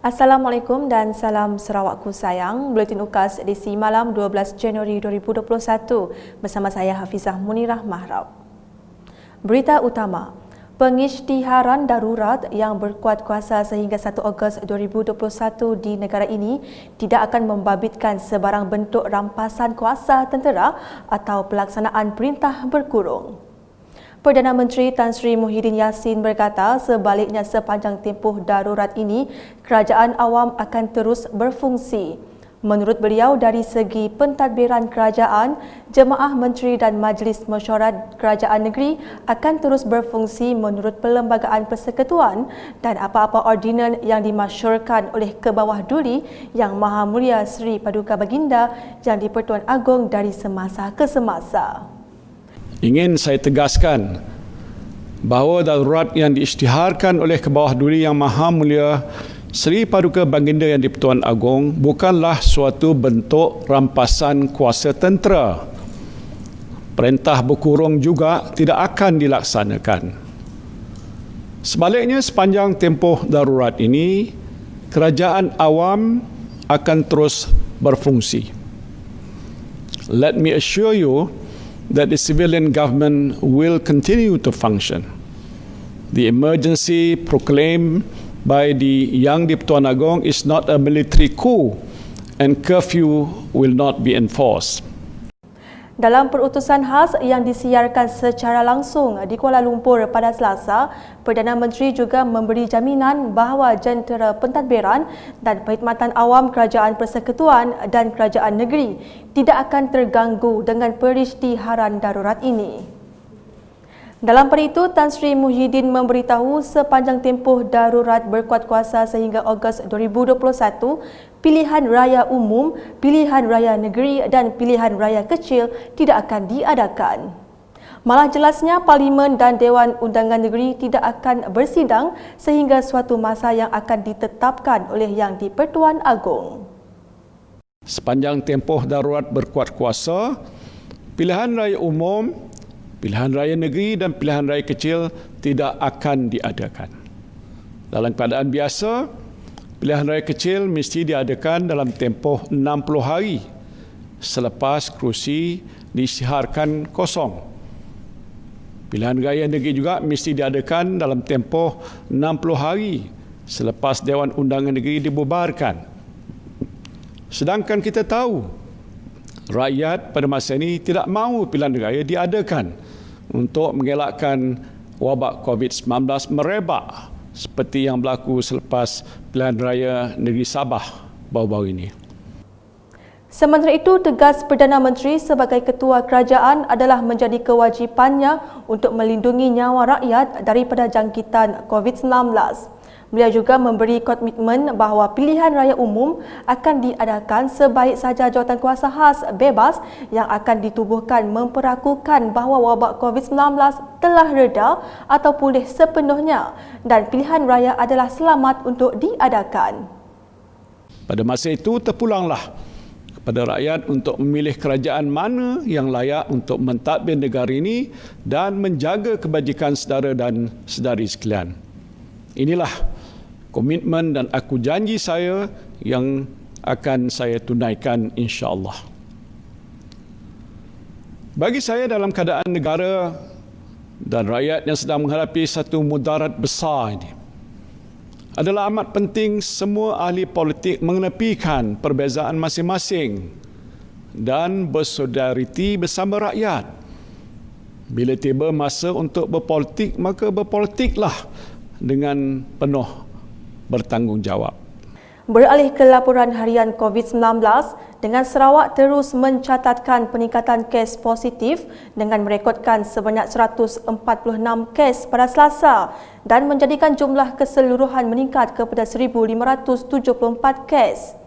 Assalamualaikum dan salam Sarawakku sayang. Buletin UKAS edisi malam 12 Januari 2021 bersama saya Hafizah Munirah Mahrab. Berita utama. Pengisytiharan darurat yang berkuat kuasa sehingga 1 Ogos 2021 di negara ini tidak akan membabitkan sebarang bentuk rampasan kuasa tentera atau pelaksanaan perintah berkurung. Perdana Menteri Tan Sri Muhyiddin Yassin berkata sebaliknya sepanjang tempoh darurat ini, kerajaan awam akan terus berfungsi. Menurut beliau, dari segi pentadbiran kerajaan, Jemaah Menteri dan Majlis Mesyuarat Kerajaan Negeri akan terus berfungsi menurut Perlembagaan Persekutuan dan apa-apa ordinan yang dimasyurkan oleh Kebawah Duli Yang Maha Mulia Seri Paduka Baginda yang di-Pertuan Agong dari semasa ke semasa. Ingin saya tegaskan bahawa darurat yang diisytiharkan oleh Kebawah Duli Yang Maha Mulia Seri Paduka Baginda yang di-Pertuan Agong bukanlah suatu bentuk rampasan kuasa tentera. Perintah berkurung juga tidak akan dilaksanakan. Sebaliknya, sepanjang tempoh darurat ini, kerajaan awam akan terus berfungsi. Let me assure you that the civilian government will continue to function. The emergency proclaimed by the Yang di-Pertuan Agong is not a military coup and curfew will not be enforced. Dalam perutusan khas yang disiarkan secara langsung di Kuala Lumpur pada Selasa, Perdana Menteri juga memberi jaminan bahawa jentera pentadbiran dan perkhidmatan awam Kerajaan Persekutuan dan Kerajaan Negeri tidak akan terganggu dengan perisytiharan darurat ini. Dalam pada itu, Tan Sri Muhyiddin memberitahu sepanjang tempoh darurat berkuat kuasa sehingga Ogos 2021, pilihan raya umum, pilihan raya negeri dan pilihan raya kecil tidak akan diadakan. Malah jelasnya Parlimen dan Dewan Undangan Negeri tidak akan bersidang sehingga suatu masa yang akan ditetapkan oleh Yang di-Pertuan Agong. Sepanjang tempoh darurat berkuat kuasa, pilihan raya umum, pilihan raya negeri dan pilihan raya kecil tidak akan diadakan. Dalam keadaan biasa, pilihan raya kecil mesti diadakan dalam tempoh 60 hari selepas kerusi diisytiharkan kosong. Pilihan raya negeri juga mesti diadakan dalam tempoh 60 hari selepas Dewan Undangan Negeri dibubarkan. Sedangkan kita tahu rakyat pada masa ini tidak mahu pilihan raya diadakan untuk mengelakkan wabak COVID-19 merebak seperti yang berlaku selepas pilihan raya negeri Sabah baru-baru ini. Sementara itu, tegas Perdana Menteri sebagai ketua kerajaan adalah menjadi kewajipannya untuk melindungi nyawa rakyat daripada jangkitan COVID-19. Beliau juga memberi komitmen bahawa pilihan raya umum akan diadakan sebaik sahaja jawatankuasa khas bebas yang akan ditubuhkan memperakukan bahawa wabak COVID-19 telah reda atau pulih sepenuhnya dan pilihan raya adalah selamat untuk diadakan. Pada masa itu terpulanglah kepada rakyat untuk memilih kerajaan mana yang layak untuk mentadbir negara ini dan menjaga kebajikan saudara dan saudari sekalian. Inilah komitmen dan aku janji saya yang akan saya tunaikan insya-Allah. Bagi saya, dalam keadaan negara dan rakyat yang sedang menghadapi satu mudarat besar ini, adalah amat penting semua ahli politik mengenepikan perbezaan masing-masing dan bersolidariti bersama rakyat. Bila tiba masa untuk berpolitik, maka berpolitiklah dengan penuh bertanggungjawab. Beralih ke laporan harian COVID-19, dengan Sarawak terus mencatatkan peningkatan kes positif dengan merekodkan sebanyak 146 kes pada Selasa dan menjadikan jumlah keseluruhan meningkat kepada 1,574 kes.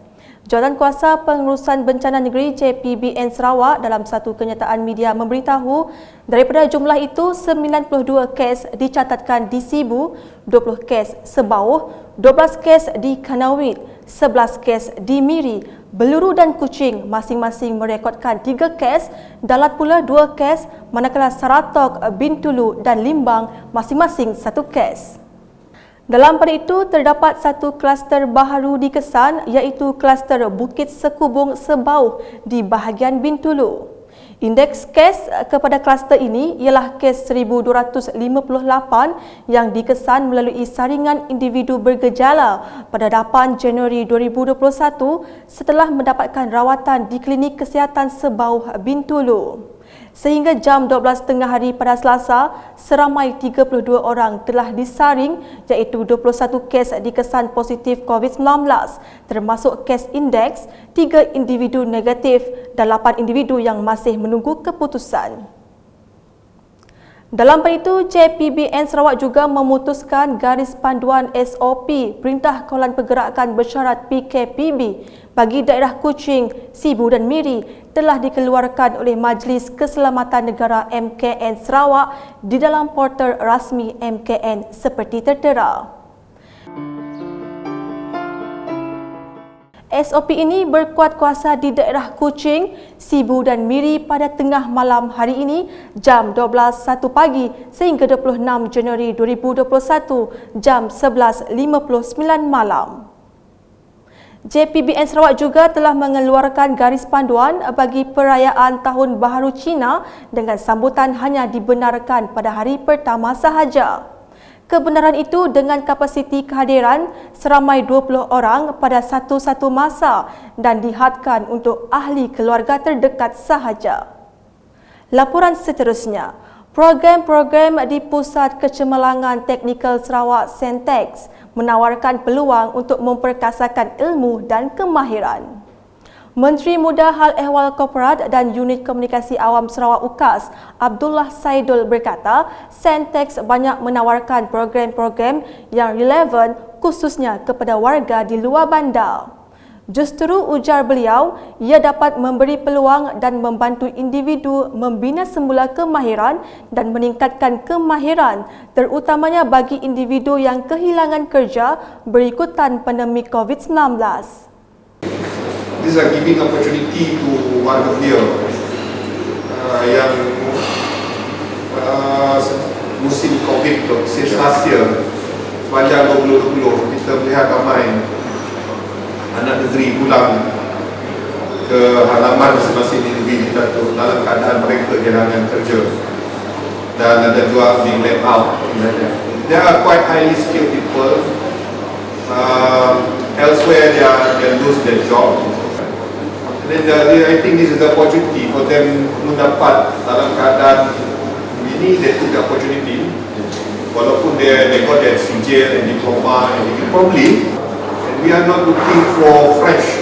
Jawatankuasa Pengurusan Bencana Negeri JPBN Sarawak dalam satu kenyataan media memberitahu daripada jumlah itu 92 kes dicatatkan di Sibu, 20 kes Sebauh, 12 kes di Kanawit, 11 kes di Miri, Beluru dan Kuching masing-masing merekodkan 3 kes, Dalat pula 2 kes, manakala Saratok, Bintulu dan Limbang masing-masing 1 kes. Dalam pada itu, terdapat satu kluster baharu di Kesan iaitu kluster Bukit Sekubung Sebauh di bahagian Bintulu. Indeks kes kepada kluster ini ialah kes 1258 yang dikesan melalui saringan individu bergejala pada 8 Januari 2021 setelah mendapatkan rawatan di Klinik Kesihatan Sebauh Bintulu. Sehingga jam 12 tengah hari pada Selasa, seramai 32 orang telah disaring iaitu 21 kes dikesan positif COVID-19 termasuk kes indeks, 3 individu negatif dan 8 individu yang masih menunggu keputusan. Dalam hal itu, JPBN Sarawak juga memutuskan garis panduan SOP Perintah Kawalan Pergerakan Bersyarat PKPB bagi daerah Kuching, Sibu dan Miri telah dikeluarkan oleh Majlis Keselamatan Negara MKN Sarawak di dalam portal rasmi MKN seperti tertera. SOP ini berkuat kuasa di daerah Kuching, Sibu dan Miri pada tengah malam hari ini jam 12.01 pagi sehingga 26 Januari 2021 jam 11.59 malam. JPBN Sarawak juga telah mengeluarkan garis panduan bagi perayaan Tahun Baharu Cina dengan sambutan hanya dibenarkan pada hari pertama sahaja. Kebenaran itu dengan kapasiti kehadiran seramai 20 orang pada satu-satu masa dan dihadkan untuk ahli keluarga terdekat sahaja. Laporan seterusnya, program-program di Pusat Kecemerlangan Teknikal Sarawak Sentex menawarkan peluang untuk memperkasakan ilmu dan kemahiran. Menteri Muda Hal Ehwal Korporat dan Unit Komunikasi Awam Sarawak UKAS, Abdullah Saidul berkata, Sentex banyak menawarkan program-program yang relevan khususnya kepada warga di luar bandar. Justru ujar beliau, ia dapat memberi peluang dan membantu individu membina semula kemahiran dan meningkatkan kemahiran, terutamanya bagi individu yang kehilangan kerja berikutan pandemik COVID-19. These are giving opportunity to warga dia yang musim COVID tu, since last year, sepanjang 2020, kita melihat ramai anak negeri pulang ke halaman masing-masing negeri kita tu dalam keadaan mereka kehilangan kerja dan ada juga being left out. There are quite highly skilled people. Elsewhere they lose their job. And then I think this is the opportunity for them mendapat dalam keadaan ini, they took the opportunity. Walaupun they got their CJ and diploma and degree probably, and we are not looking for fresh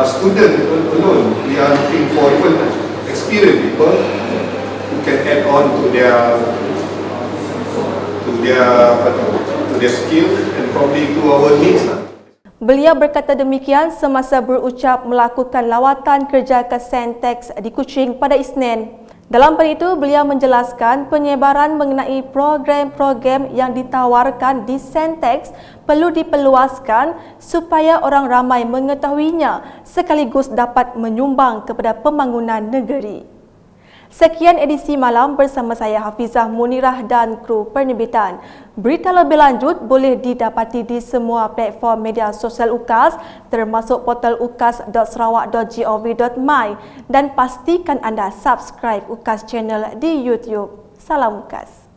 student alone. We are looking for even experienced people who can add on to their skills and probably to our needs. Beliau berkata demikian semasa berucap melakukan lawatan kerja ke Sentex di Kuching pada Isnin. Dalam hal itu, beliau menjelaskan penyebaran mengenai program-program yang ditawarkan di Sentex perlu diperluaskan supaya orang ramai mengetahuinya sekaligus dapat menyumbang kepada pembangunan negeri. Sekian edisi malam bersama saya Hafizah Munirah dan kru penerbitan. Berita lebih lanjut boleh didapati di semua platform media sosial UKAS termasuk portal ukas.sarawak.gov.my dan pastikan anda subscribe UKAS channel di YouTube. Salam UKAS.